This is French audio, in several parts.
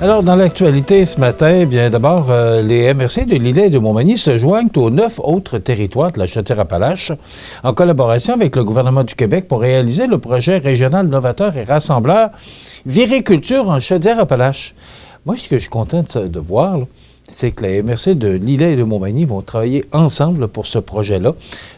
Alors, dans l'actualité ce matin, bien d'abord, les MRC de Lillet et de Montmagny se joignent aux 9 autres territoires de la Chaudière-Appalaches en collaboration avec le gouvernement du Québec pour réaliser le projet régional novateur et rassembleur Viriculture en Chaudière-Appalaches. Moi, ce que je suis content de voir, là, c'est que les MRC de Lillet et de Montmagny vont travailler ensemble pour ce projet-là.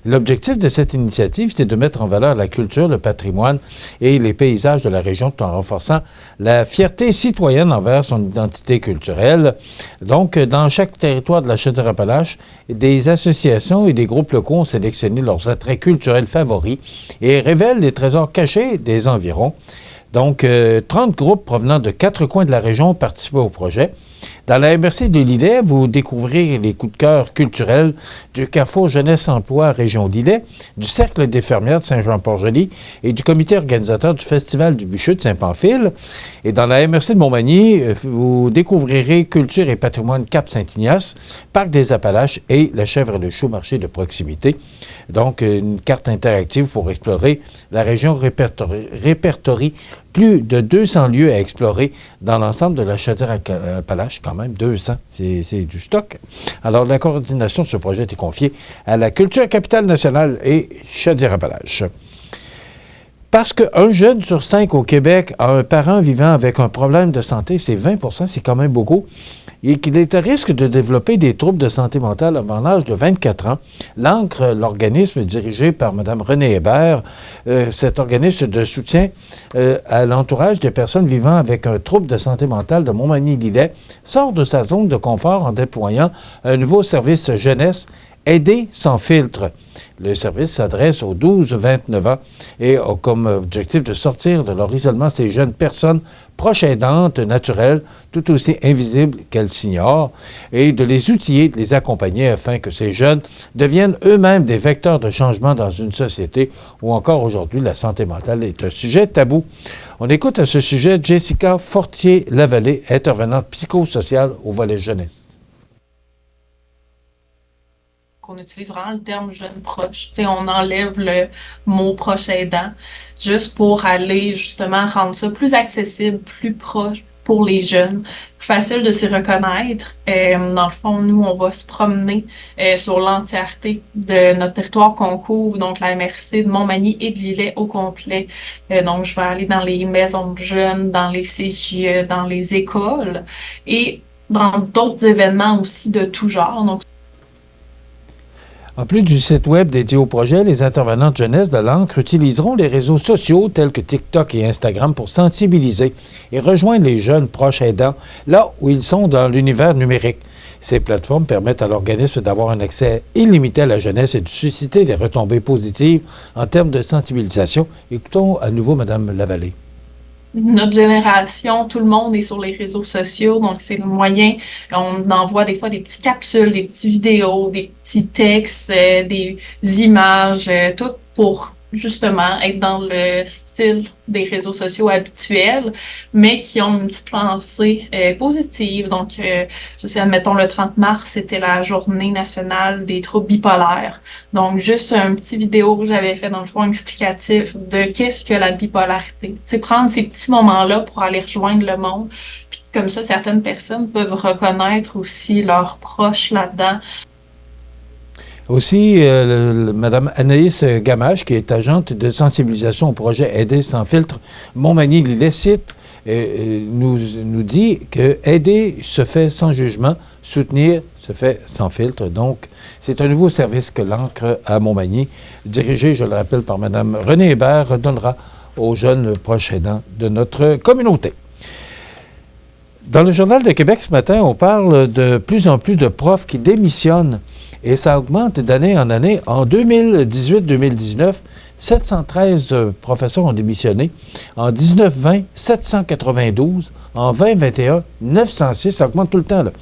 L'objectif de cette initiative, c'est de mettre en valeur la culture, le patrimoine et les paysages de la région tout en renforçant la fierté citoyenne envers son identité culturelle. Donc, dans chaque territoire de la Chaudière-Appalaches, des associations et des groupes locaux ont sélectionné leurs attraits culturels favoris et révèlent les trésors cachés des environs. Donc, 30 groupes provenant de 4 coins de la région ont participé au projet. Dans la MRC de Lillet, vous découvrirez les coups de cœur culturels du Carrefour Jeunesse Emploi Région Lillet, du Cercle des fermières de Saint-Jean-Port-Joli et du comité organisateur du Festival du Bûcheux de Saint-Pamphile. Et dans la MRC de Montmagny, vous découvrirez Culture et patrimoine Cap-Saint-Ignace, Parc des Appalaches et la Chèvre et le Chou marché de proximité. Donc, une carte interactive pour explorer la région répertorie plus de 200 lieux à explorer dans l'ensemble de la Chaudière-Appalaches, quand même 200, c'est du stock. Alors, la coordination de ce projet est confiée à la Culture Capitale Nationale et Chaudière-Appalaches. Parce qu'un jeune sur 5 au Québec a un parent vivant avec un problème de santé, c'est 20 %, c'est quand même beaucoup, et qu'il est à risque de développer des troubles de santé mentale avant l'âge de 24 ans. L'ANCRE, l'organisme dirigé par Mme Renée Hébert, cet organisme de soutien à l'entourage des personnes vivant avec un trouble de santé mentale de Montmagny-Lillet, sort de sa zone de confort en déployant un nouveau service jeunesse, Aider sans filtre. Le service s'adresse aux 12-29 ans et a comme objectif de sortir de leur isolement ces jeunes personnes proches aidantes, naturelles, tout aussi invisibles qu'elles s'ignorent, et de les outiller, de les accompagner afin que ces jeunes deviennent eux-mêmes des vecteurs de changement dans une société où encore aujourd'hui la santé mentale est un sujet tabou. On écoute à ce sujet Jessica Fortier-Lavallée, intervenante psychosociale au volet jeunesse. On utilise vraiment le terme jeune proche. T'sais, on enlève le mot proche aidant juste pour aller justement rendre ça plus accessible, plus proche pour les jeunes, plus facile de s'y reconnaître. Dans le fond, nous, on va se promener sur l'entièreté de notre territoire qu'on couvre, donc la MRC de Montmagny et de Lillet au complet. Donc, je vais aller dans les maisons de jeunes, dans les CJE, dans les écoles et dans d'autres événements aussi de tout genre. Donc, en plus du site web dédié au projet, les intervenants de jeunesse de l'ANCRE utiliseront les réseaux sociaux tels que TikTok et Instagram pour sensibiliser et rejoindre les jeunes proches aidants là où ils sont dans l'univers numérique. Ces plateformes permettent à l'organisme d'avoir un accès illimité à la jeunesse et de susciter des retombées positives en termes de sensibilisation. Écoutons à nouveau Mme Lavallée. Notre génération, tout le monde est sur les réseaux sociaux, donc c'est le moyen. On envoie des fois des petites capsules, des petites vidéos, des petits textes, des images, tout pour justement être dans le style des réseaux sociaux habituels, mais qui ont une petite pensée positive. Donc, je sais, admettons, le 30 mars, c'était la journée nationale des troubles bipolaires. Donc, juste un petit vidéo que j'avais fait dans le fond explicatif de qu'est-ce que la bipolarité. Tu sais, prendre ces petits moments-là pour aller rejoindre le monde. Puis, comme ça, certaines personnes peuvent reconnaître aussi leurs proches là-dedans. Aussi, Mme Anaïs Gamache, qui est agente de sensibilisation au projet Aider sans filtre Montmagny-Lillet cite, nous dit que aider se fait sans jugement, soutenir se fait sans filtre. Donc, c'est un nouveau service que l'ANCRE à Montmagny, dirigé, je le rappelle, par Mme Renée Hébert, donnera aux jeunes proches aidants de notre communauté. Dans le Journal de Québec ce matin, on parle de plus en plus de profs qui démissionnent. Et ça augmente d'année en année. En 2018-2019, 713 professeurs ont démissionné. En 19-20, 792. En 20-21, 906. Ça augmente tout le temps, là.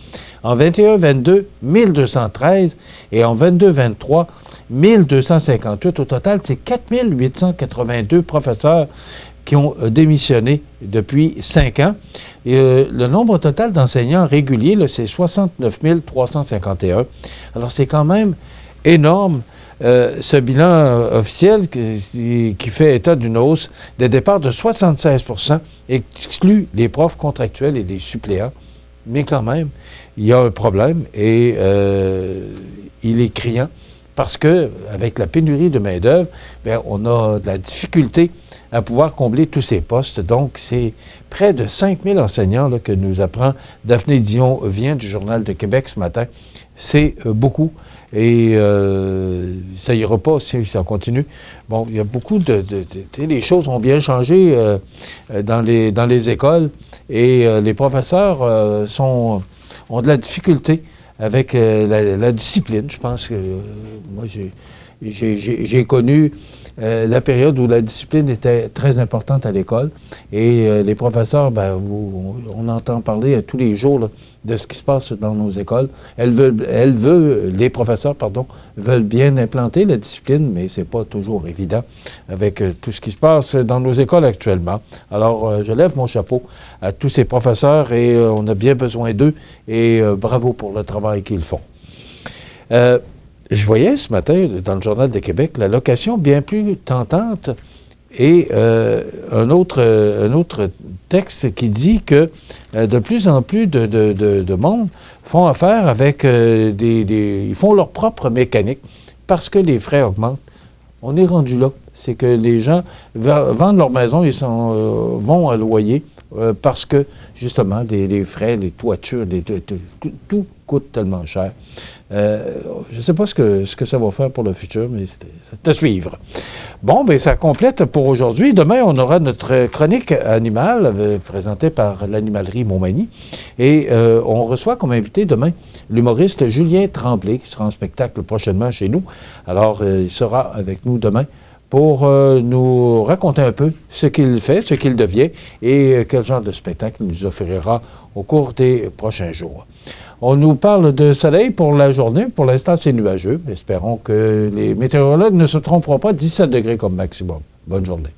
En 21-22, 1213. Et en 22-23, 1258. Au total, c'est 4882 professeurs qui ont démissionné depuis 5 ans. Et, le nombre total d'enseignants réguliers, là, c'est 69 351. Alors, c'est quand même énorme. ce bilan officiel qui fait état d'une hausse des départs de 76 % exclut les profs contractuels et les suppléants. Mais quand même, il y a un problème et il est criant parce qu'avec la pénurie de main-d'œuvre, on a de la difficulté à pouvoir combler tous ces postes. Donc, c'est près de 5000 enseignants là, que nous apprend Daphné Dion-Vien du Journal de Québec ce matin. C'est beaucoup. Et ça ira pas si ça continue. Bon, il y a beaucoup les choses ont bien changé dans les écoles et les professeurs ont de la difficulté avec la discipline. Je pense que moi, j'ai connu la période où la discipline était très importante à l'école. Et les professeurs, on entend parler tous les jours là, de ce qui se passe dans nos écoles. Les professeurs, veulent bien implanter la discipline, mais c'est pas toujours évident avec tout ce qui se passe dans nos écoles actuellement. Alors, je lève mon chapeau à tous ces professeurs et on a bien besoin d'eux et bravo pour le travail qu'ils font. Je voyais ce matin, dans le Journal de Québec, la location bien plus tentante et un autre texte qui dit que de plus en plus de monde font affaire avec ils font leur propre mécanique parce que les frais augmentent. On est rendu là. C'est que les gens vendent leur maison et vont à loyer parce que, justement, les frais, les toitures, tout coûte tellement cher. Je ne sais pas ce que ça va faire pour le futur, mais c'est à suivre. Bon, bien, ça complète pour aujourd'hui. Demain, on aura notre chronique animale présentée par l'animalerie Montmagny. Et on reçoit comme invité demain l'humoriste Julien Tremblay, qui sera en spectacle prochainement chez nous. Alors, il sera avec nous demain pour nous raconter un peu ce qu'il fait, ce qu'il devient et quel genre de spectacle il nous offrira au cours des prochains jours. On nous parle de soleil pour la journée. Pour l'instant, c'est nuageux. Espérons que les météorologues ne se tromperont pas. 17 degrés comme maximum. Bonne journée.